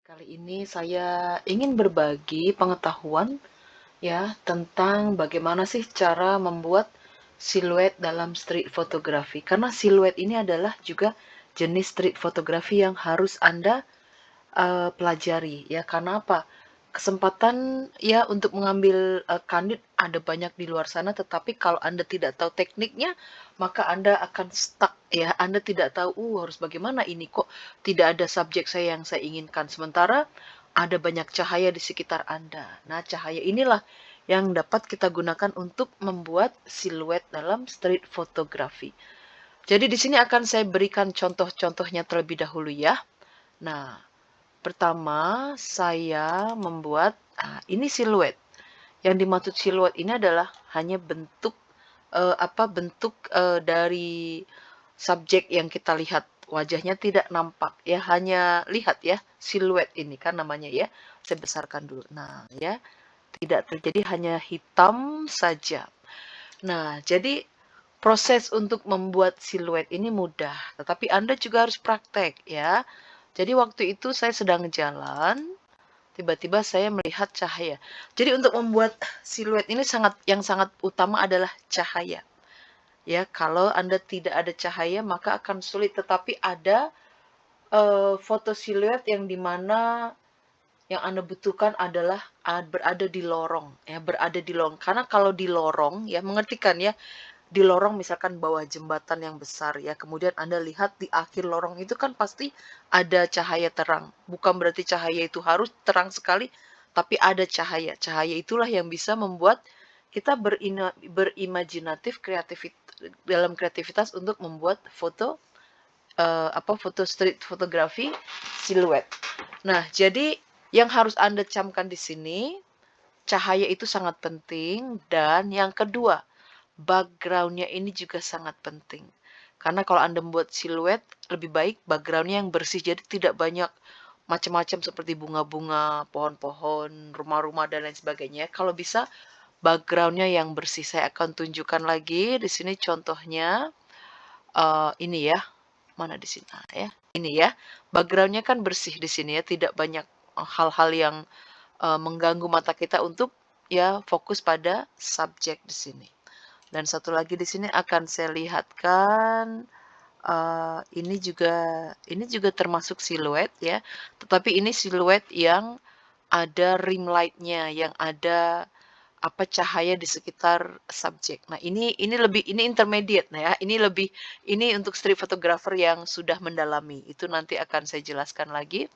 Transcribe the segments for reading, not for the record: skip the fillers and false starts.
Kali ini saya ingin berbagi pengetahuan ya tentang bagaimana sih cara membuat siluet dalam street photography. Karena siluet ini adalah juga jenis street photography yang harus Anda pelajari ya. Karena apa? Kesempatan ya untuk mengambil kandid ada banyak di luar sana, tetapi kalau Anda tidak tahu tekniknya, maka Anda akan stuck ya. Anda tidak tahu, harus bagaimana ini kok tidak ada subjek saya yang saya inginkan. Sementara ada banyak cahaya di sekitar Anda. Nah, cahaya inilah yang dapat kita gunakan untuk membuat siluet dalam street photography. Jadi di sini akan saya berikan contoh-contohnya terlebih dahulu ya. Nah, pertama saya membuat ini siluet. Yang dimaksud siluet ini adalah hanya bentuk dari subjek yang kita lihat. Wajahnya tidak nampak ya, hanya lihat ya siluet ini kan namanya ya. Saya besarkan dulu. Nah, ya, tidak terjadi hanya hitam saja. Nah, jadi proses untuk membuat siluet ini mudah, tetapi Anda juga harus praktek ya. Jadi waktu itu saya sedang jalan, tiba-tiba saya melihat cahaya. Jadi untuk membuat siluet ini sangat utama adalah cahaya. Ya, kalau Anda tidak ada cahaya maka akan sulit, tetapi ada foto siluet yang dimana yang Anda butuhkan adalah berada di lorong ya, berada di lorong. Karena kalau di lorong ya, mengerti kan ya, di lorong misalkan bawah jembatan yang besar ya, kemudian Anda lihat di akhir lorong itu kan pasti ada cahaya terang. Bukan berarti cahaya itu harus terang sekali, tapi ada cahaya. Cahaya itulah yang bisa membuat kita berimajinatif, dalam kreativitas untuk membuat foto foto street photography siluet. Nah, jadi yang harus Anda camkan di sini, cahaya itu sangat penting, dan yang kedua, background-nya ini juga sangat penting. Karena kalau Anda membuat siluet, lebih baik background-nya yang bersih, jadi tidak banyak macam-macam seperti bunga-bunga, pohon-pohon, rumah-rumah, dan lain sebagainya. Kalau bisa, background-nya yang bersih. Saya akan tunjukkan lagi di sini contohnya. Ini ya, mana di sini? Nah, ya, ini ya. Background-nya kan bersih di sini ya, tidak banyak hal-hal yang mengganggu mata kita untuk ya fokus pada subjek di sini. Dan satu lagi di sini akan saya lihatkan, ini juga termasuk siluet ya, tetapi ini siluet yang ada rim light-nya, yang ada cahaya di sekitar subjek. Nah, ini intermediate, nah ya, ini untuk street photographer yang sudah mendalami, itu nanti akan saya jelaskan lagi.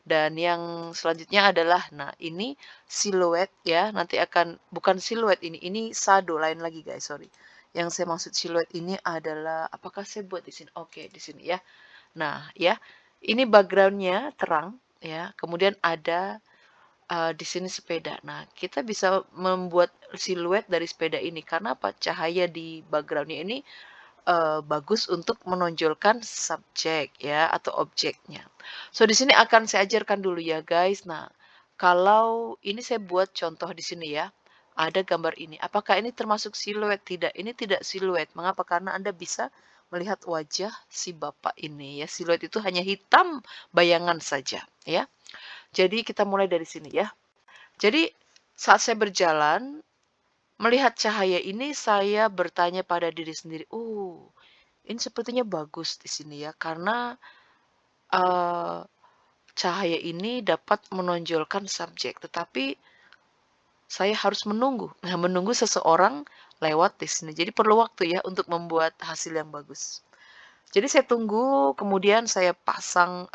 Dan yang selanjutnya adalah, nah ini siluet ya, nanti bukan siluet ini shadow, lain lagi guys, sorry. Yang saya maksud siluet ini adalah, apakah saya buat di sini? Oke, di sini ya. Nah ya, ini backgroundnya terang ya, kemudian ada di sini sepeda. Nah, kita bisa membuat siluet dari sepeda ini, karena apa? Cahaya di backgroundnya ini bagus untuk menonjolkan subjek ya, atau objeknya. So, di sini akan saya ajarkan dulu ya guys. Nah, kalau ini saya buat contoh di sini ya, ada gambar ini. Apakah ini termasuk siluet? Tidak, ini tidak siluet. Mengapa? Karena Anda bisa melihat wajah si bapak ini ya. Siluet itu hanya hitam bayangan saja ya. Jadi kita mulai dari sini ya. Jadi saat saya berjalan, melihat cahaya ini, saya bertanya pada diri sendiri, ini sepertinya bagus di sini ya, karena eee, cahaya ini dapat menonjolkan subjek, tetapi saya harus menunggu. Nah, menunggu seseorang lewat di sini. Jadi perlu waktu ya untuk membuat hasil yang bagus. Jadi saya tunggu, kemudian saya pasang,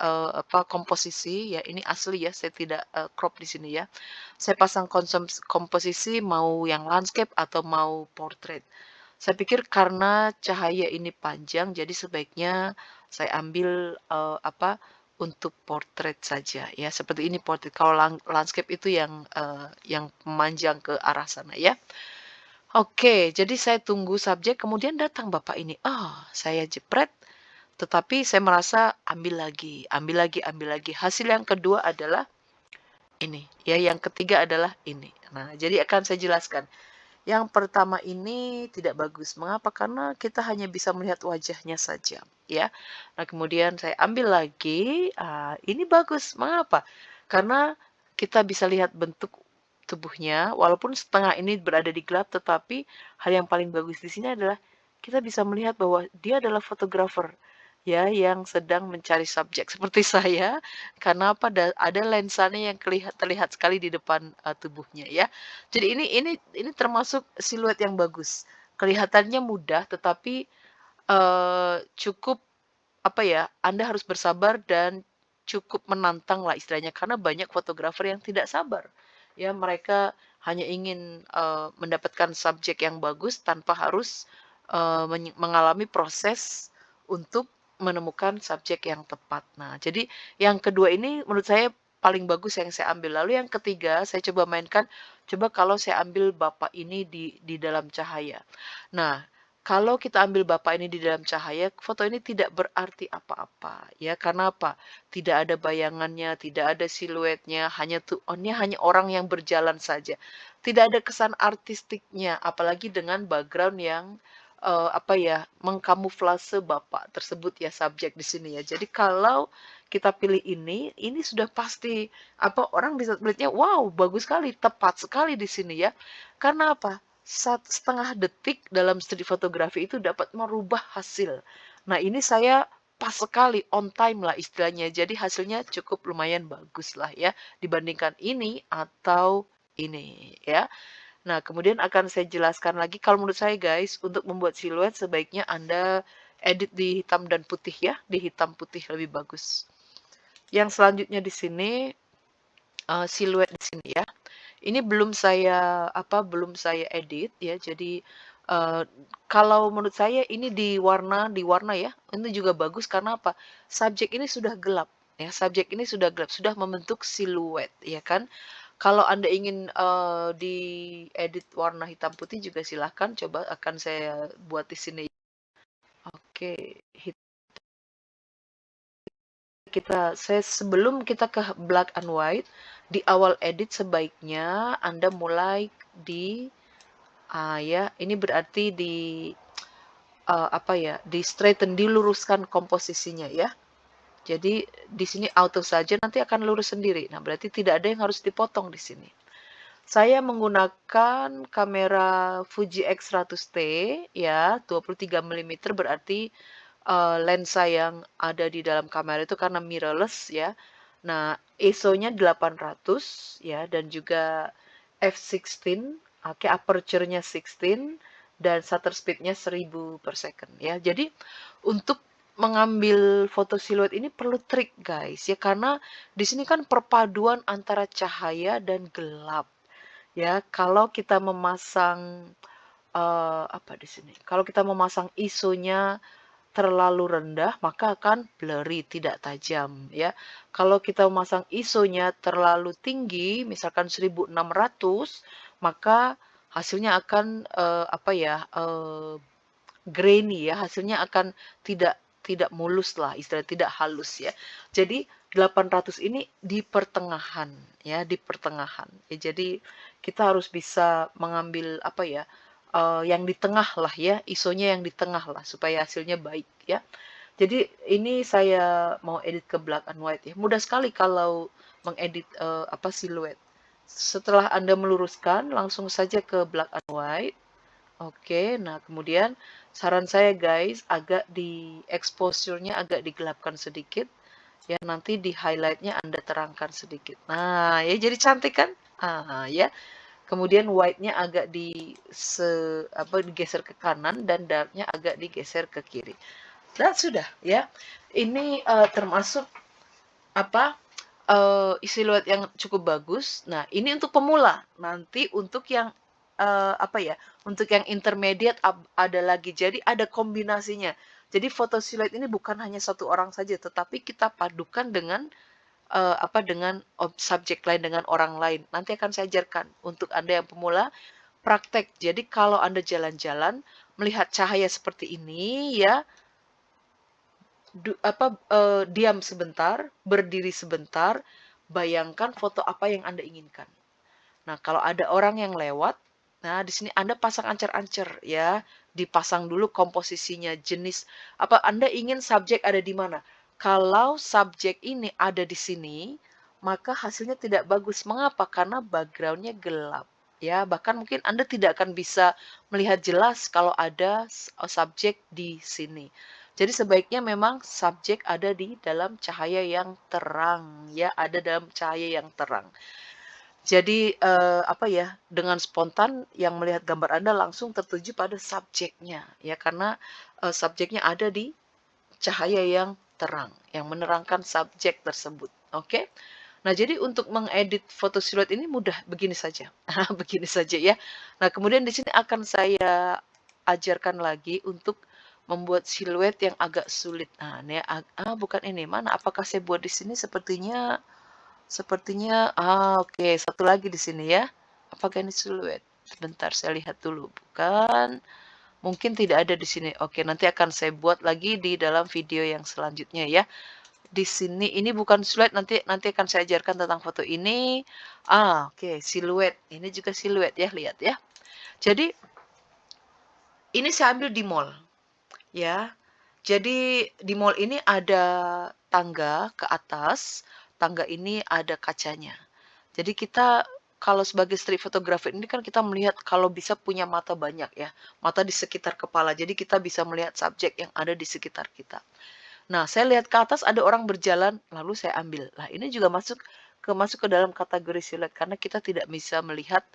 komposisi, ya ini asli ya, saya tidak, crop di sini ya. Saya pasang komposisi mau yang landscape atau mau portrait. Saya pikir karena cahaya ini panjang, jadi sebaiknya saya ambil, untuk portrait saja ya, seperti ini portrait. Kalau landscape itu yang memanjang ke arah sana ya. Oke, jadi saya tunggu subjek, kemudian datang bapak ini. Saya jepret, tetapi saya merasa ambil lagi, ambil lagi, ambil lagi. Hasil yang kedua adalah ini, ya yang ketiga adalah ini. Nah, jadi akan saya jelaskan. Yang pertama ini tidak bagus. Mengapa? Karena kita hanya bisa melihat wajahnya saja, ya. Nah, kemudian saya ambil lagi, ini bagus. Mengapa? Karena kita bisa lihat bentuk tubuhnya, walaupun setengah ini berada di gelap, tetapi hal yang paling bagus di sini adalah kita bisa melihat bahwa dia adalah fotografer, ya, yang sedang mencari subjek seperti saya, karena apa, ada lensanya yang terlihat sekali di depan, tubuhnya ya. Jadi ini termasuk siluet yang bagus. Kelihatannya mudah, tetapi, cukup apa ya, Anda harus bersabar dan cukup menantang lah istilahnya, karena banyak fotografer yang tidak sabar. Ya, mereka hanya ingin, mendapatkan subjek yang bagus tanpa harus, mengalami proses untuk menemukan subjek yang tepat. Nah, jadi yang kedua ini menurut saya paling bagus yang saya ambil. Lalu yang ketiga, saya coba mainkan, coba kalau saya ambil bapak ini di dalam cahaya. Nah, kalau kita ambil Bapak ini di dalam cahaya, foto ini tidak berarti apa-apa, ya. Karena apa? Tidak ada bayangannya, tidak ada siluetnya, hanya orang yang berjalan saja. Tidak ada kesan artistiknya, apalagi dengan background yang, apa ya, mengkamuflase Bapak tersebut ya, subjek di sini ya. Jadi kalau kita pilih ini sudah pasti, apa, orang bisa melihatnya, "Wow, bagus sekali, tepat sekali di sini ya." Karena apa? 1,5 detik dalam studi fotografi itu dapat merubah hasil. Nah, ini saya pas sekali, on time lah istilahnya. Jadi hasilnya cukup lumayan bagus lah ya, dibandingkan ini atau ini ya. Nah, kemudian akan saya jelaskan lagi, kalau menurut saya guys, untuk membuat siluet sebaiknya Anda edit di hitam dan putih ya, di hitam putih lebih bagus. Yang selanjutnya di sini, siluet di sini ya. Ini belum saya edit ya, jadi, eee, kalau menurut saya ini di warna ya, ini juga bagus karena apa, subjek ini sudah gelap ya, subjek ini sudah gelap, sudah membentuk siluet ya kan. Kalau Anda ingin, diedit warna hitam putih juga silahkan, coba akan saya buat di sini. Oke, sebelum kita ke black and white, di awal edit sebaiknya Anda mulai di ya, ini berarti apa ya, di-straighten, diluruskan komposisinya ya. Jadi di sini auto saja, nanti akan lurus sendiri. Nah, berarti tidak ada yang harus dipotong di sini. Saya menggunakan kamera Fuji X100T ya, 23 milimeter berarti, lensa yang ada di dalam kamera itu karena mirrorless ya. Nah, ISO-nya 800 ya, dan juga f16, oke, aperture-nya 16, dan shutter speed-nya 1000 per second ya. Jadi untuk mengambil foto siluet ini perlu trik guys ya, karena di sini kan perpaduan antara cahaya dan gelap ya. Kalau kita memasang, apa di sini, kalau kita memasang ISO-nya terlalu rendah, maka akan blurry, tidak tajam ya. Kalau kita memasang ISO-nya terlalu tinggi, misalkan 1600, maka hasilnya akan, apa ya, grainy ya, hasilnya akan tidak mulus lah, istilah tidak halus ya. Jadi 800 ini di pertengahan ya, di pertengahan. Ya, jadi kita harus bisa mengambil apa ya, yang di tengah lah ya, ISO-nya yang di tengah lah supaya hasilnya baik ya. Jadi ini saya mau edit ke black and white ya. Mudah sekali kalau mengedit, apa, siluet. Setelah Anda meluruskan, langsung saja ke black and white. Oke, nah kemudian saran saya guys, agak di exposure-nya agak digelapkan sedikit, ya nanti di highlight-nya Anda terangkan sedikit. Nah, ya jadi cantik kan? Ah, ya. Kemudian white-nya agak digeser ke kanan dan dark-nya agak digeser ke kiri. Dan sudah ya. Ini termasuk apa? Siluet yang cukup bagus. Nah, ini untuk pemula. Nanti untuk yang apa ya, untuk yang intermediate ada lagi. Jadi ada kombinasinya. Jadi foto siluet ini bukan hanya satu orang saja, tetapi kita padukan dengan, apa, dengan subjek lain, dengan orang lain. Nanti akan saya ajarkan untuk Anda yang pemula, praktek. Jadi kalau Anda jalan-jalan, melihat cahaya seperti ini ya, diam sebentar, berdiri sebentar, bayangkan foto apa yang Anda inginkan. Nah, kalau ada orang yang lewat, nah di sini Anda pasang ancer-ancer ya, dipasang dulu komposisinya, jenis apa Anda ingin subjek ada di mana. Kalau subjek ini ada di sini, maka hasilnya tidak bagus. Mengapa? Karena background-nya gelap. Ya, bahkan mungkin Anda tidak akan bisa melihat jelas kalau ada subjek di sini. Jadi sebaiknya memang subjek ada di dalam cahaya yang terang, ya, ada dalam cahaya yang terang. Jadi, apa ya, dengan spontan yang melihat gambar Anda langsung tertuju pada subjeknya, ya, karena, subjeknya ada di cahaya yang terang, yang menerangkan subjek tersebut, oke? Nah, jadi untuk mengedit foto siluet ini mudah, begini saja, begini saja ya. Nah, kemudian di sini akan saya ajarkan lagi untuk membuat siluet yang agak sulit. Nah, ini bukan ini, mana apakah saya buat di sini sepertinya, oke, satu lagi di sini ya. Apakah ini siluet? Sebentar saya lihat dulu, bukan. Mungkin tidak ada di sini. Oke, nanti akan saya buat lagi di dalam video yang selanjutnya ya. Di sini ini bukan siluet, nanti nanti akan saya ajarkan tentang foto ini. Oke, siluet. Ini juga siluet ya, lihat ya. Jadi ini saya ambil di mall ya. Jadi di mall ini ada tangga ke atas, tangga ini ada kacanya. Jadi kita kalau sebagai street photographer ini kan kita melihat kalau bisa punya mata banyak ya, mata di sekitar kepala. Jadi kita bisa melihat subjek yang ada di sekitar kita. Nah, saya lihat ke atas ada orang berjalan, lalu saya ambil. Lah, ini juga masuk ke dalam kategori siluet karena kita tidak bisa melihat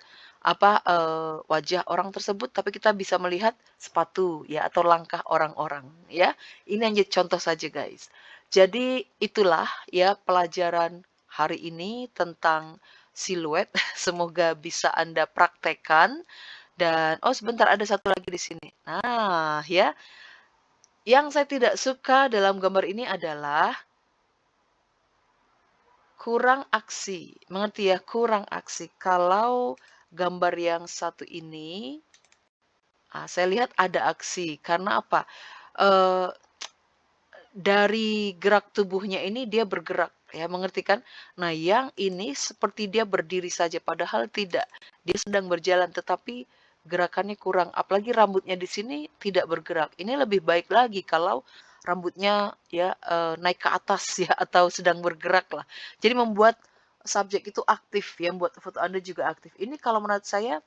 wajah orang tersebut, tapi kita bisa melihat sepatu ya atau langkah orang-orang ya. Ini hanya contoh saja, guys. Jadi itulah ya pelajaran hari ini tentang siluet. Semoga bisa Anda praktekkan dan oh sebentar ada satu lagi di sini. Nah, ya. Yang saya tidak suka dalam gambar ini adalah kurang aksi. Mengerti ya? Kurang aksi. Kalau gambar yang satu ini, saya lihat ada aksi. Karena apa? Eee, dari gerak tubuhnya ini dia bergerak, ya, mengerti kan? Nah, yang ini seperti dia berdiri saja, padahal tidak. Dia sedang berjalan, tetapi gerakannya kurang. Apalagi rambutnya di sini tidak bergerak. Ini lebih baik lagi kalau rambutnya ya naik ke atas ya atau sedang bergerak lah. Jadi membuat subjek itu aktif ya, membuat foto Anda juga aktif. Ini kalau menurut saya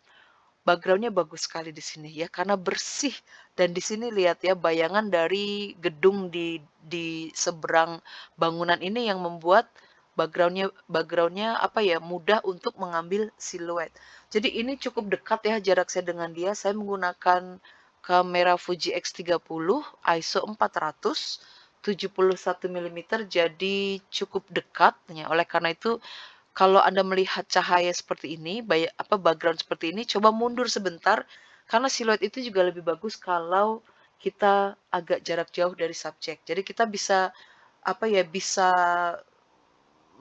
background-nya bagus sekali di sini ya, karena bersih dan di sini lihat ya bayangan dari gedung di seberang bangunan ini yang membuat background-nya apa ya, mudah untuk mengambil siluet. Jadi ini cukup dekat ya jarak saya dengan dia, saya menggunakan kamera Fuji X30 ISO 400 71 mm jadi cukup dekat ya. Oleh karena itu kalau Anda melihat cahaya seperti ini, background seperti ini, coba mundur sebentar, karena siluet itu juga lebih bagus kalau kita agak jarak jauh dari subjek. Jadi kita bisa, bisa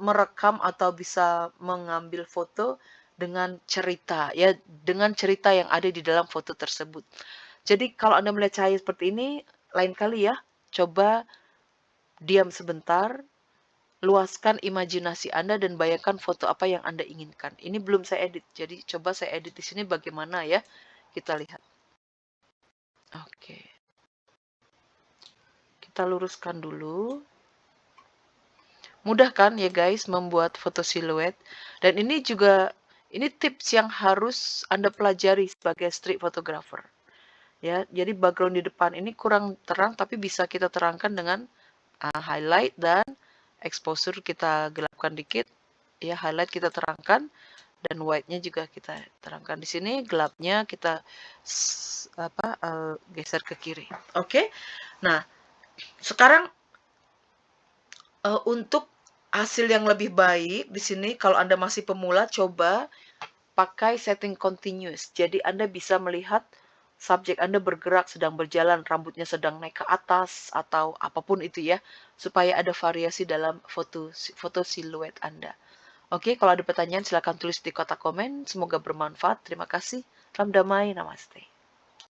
merekam atau bisa mengambil foto dengan cerita, ya, dengan cerita yang ada di dalam foto tersebut. Jadi kalau Anda melihat cahaya seperti ini, lain kali ya, coba diam sebentar, luaskan imajinasi Anda dan bayangkan foto apa yang Anda inginkan. Ini belum saya edit, jadi coba saya edit di sini bagaimana ya. Kita lihat. Oke. Kita luruskan dulu. Mudah kan ya guys membuat foto siluet. Dan ini tips yang harus Anda pelajari sebagai street photographer. Ya, jadi background di depan ini kurang terang tapi bisa kita terangkan dengan highlight dan exposure kita gelapkan dikit, ya highlight kita terangkan dan white-nya juga kita terangkan di sini, gelapnya kita geser ke kiri. Oke. Nah, sekarang untuk hasil yang lebih baik di sini kalau Anda masih pemula coba pakai setting continuous. Jadi Anda bisa melihat subjek Anda bergerak, sedang berjalan, rambutnya sedang naik ke atas, atau apapun itu ya, supaya ada variasi dalam foto siluet Anda. Oke, kalau ada pertanyaan silakan tulis di kotak komen. Semoga bermanfaat. Terima kasih. Salam damai. Namaste.